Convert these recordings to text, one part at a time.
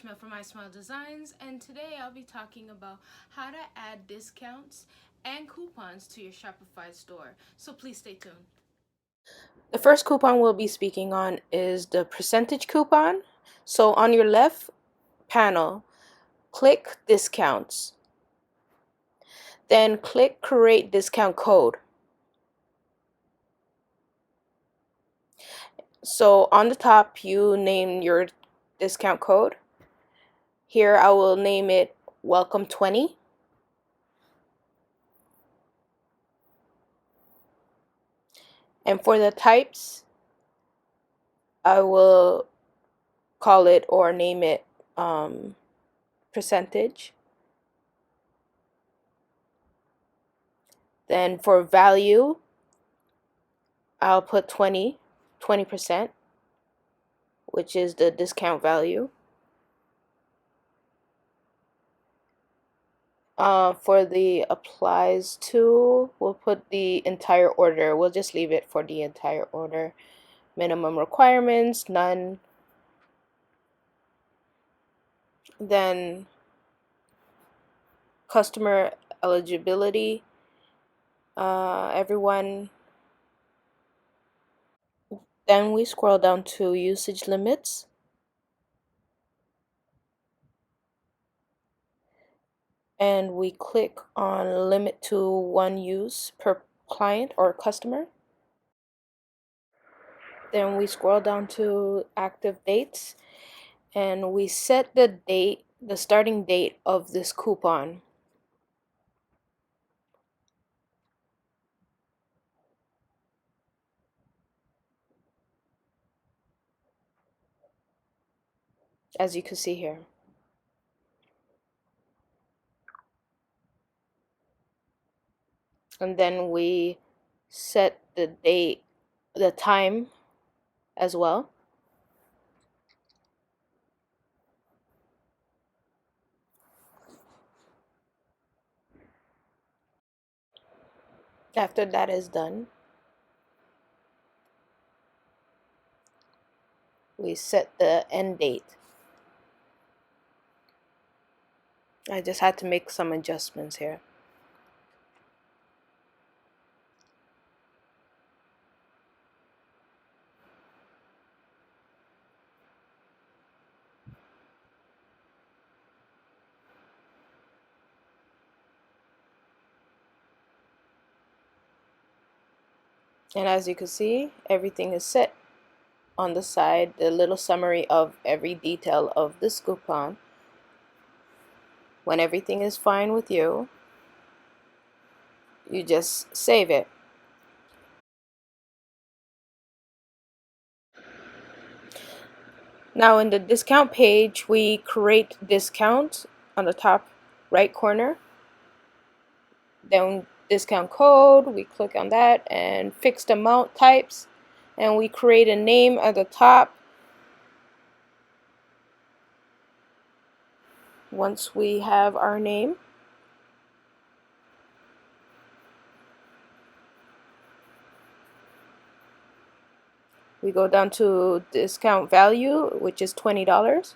Ishmael from iSmile Designs, and today I'll be talking about how to add discounts and coupons to your Shopify store. So please stay tuned. The first coupon we'll be speaking on is the percentage coupon. So on your left panel, click discounts. Then click create discount code. So on the top, you name your discount code. Here I will name it Welcome 20. And for the types, I will call it or name it percentage. Then for value, I'll put 20%, which is the discount value. For the applies to, we'll put the entire order. We'll just leave it for the entire order. Minimum requirements, none. Then customer eligibility, everyone. Then we scroll down to usage limits. And we click on limit to one use per client or customer. Then we scroll down to active dates and we set the date, the starting date of this coupon. As you can see here. And then we set the date, the time as well. After that is done, we set the end date. I just had to make some adjustments here. And as you can see, everything is set. On the side, the little summary of every detail of this coupon. When everything is fine with you, you just save it. Now in the discount page, we create discount on the top right corner. Then discount code, we click on that, and fixed amount types, and we create a name at the top. Once we have our name, we go down to discount value, which is $20.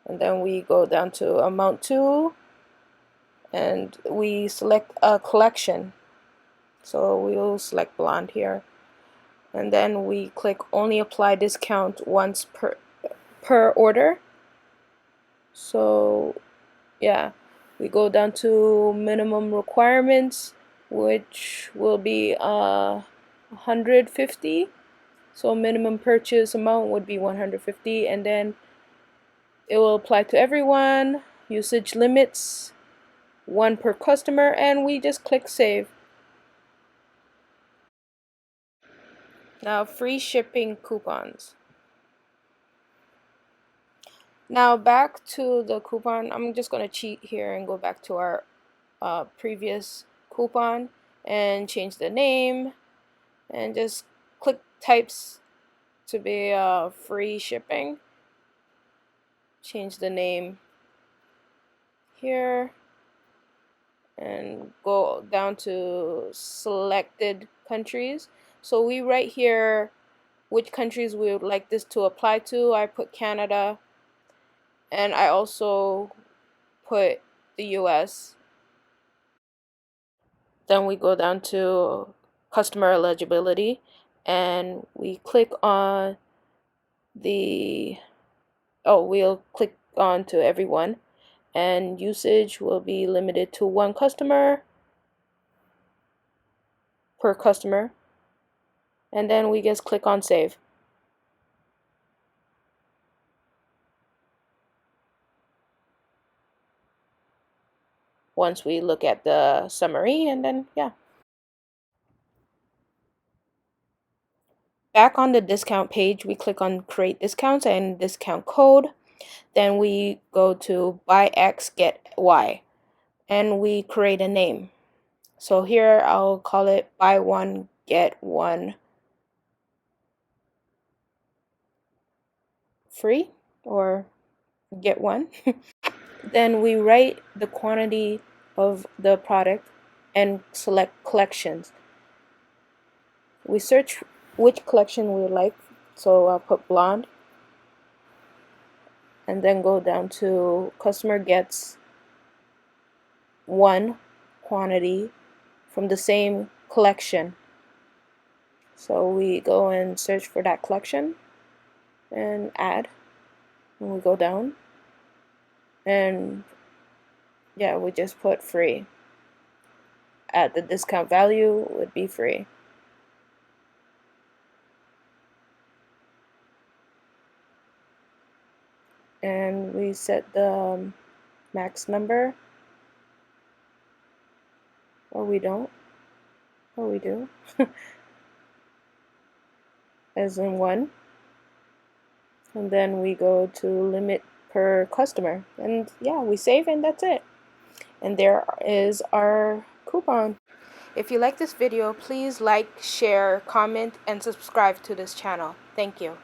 And then we go down to amount to, and we select a collection. So we'll select blonde here. And then we click only apply discount once per order. So yeah, we go down to minimum requirements, which will be 150. So minimum purchase amount would be 150, and then it will apply to everyone. Usage limits, one per customer, and we just click save. Now free shipping coupons. Now back to the coupon. I'm just going to cheat here and go back to our previous coupon and change the name and just click types to be free shipping. Change the name here and go down to selected countries. So we write here which countries we would like this to apply to. I put Canada. and I also put the US. Then we go down to customer eligibility and we click on the, oh, we'll click on to everyone, and usage will be limited to one customer per customer. And then we just click on save. Once we look at the summary, and then yeah. Back on the discount page, we click on create discounts and discount code. Then we go to buy X, get Y, and we create a name. So here I'll call it buy one, get one free, or get one. Then we write the quantity of the product and select collections. We search which collection we like, so I'll put blonde, and then go down to customer gets one quantity from the same collection. So we go and search for that collection and add, and we go down, and yeah, we just put free. At the discount value would be free. And we set the max number, or we don't, or we do, as in one. And then we go to limit per customer, and yeah, we save, and that's it. And there is our coupon. If you like this video, please like, share, comment, and subscribe to this channel. Thank you.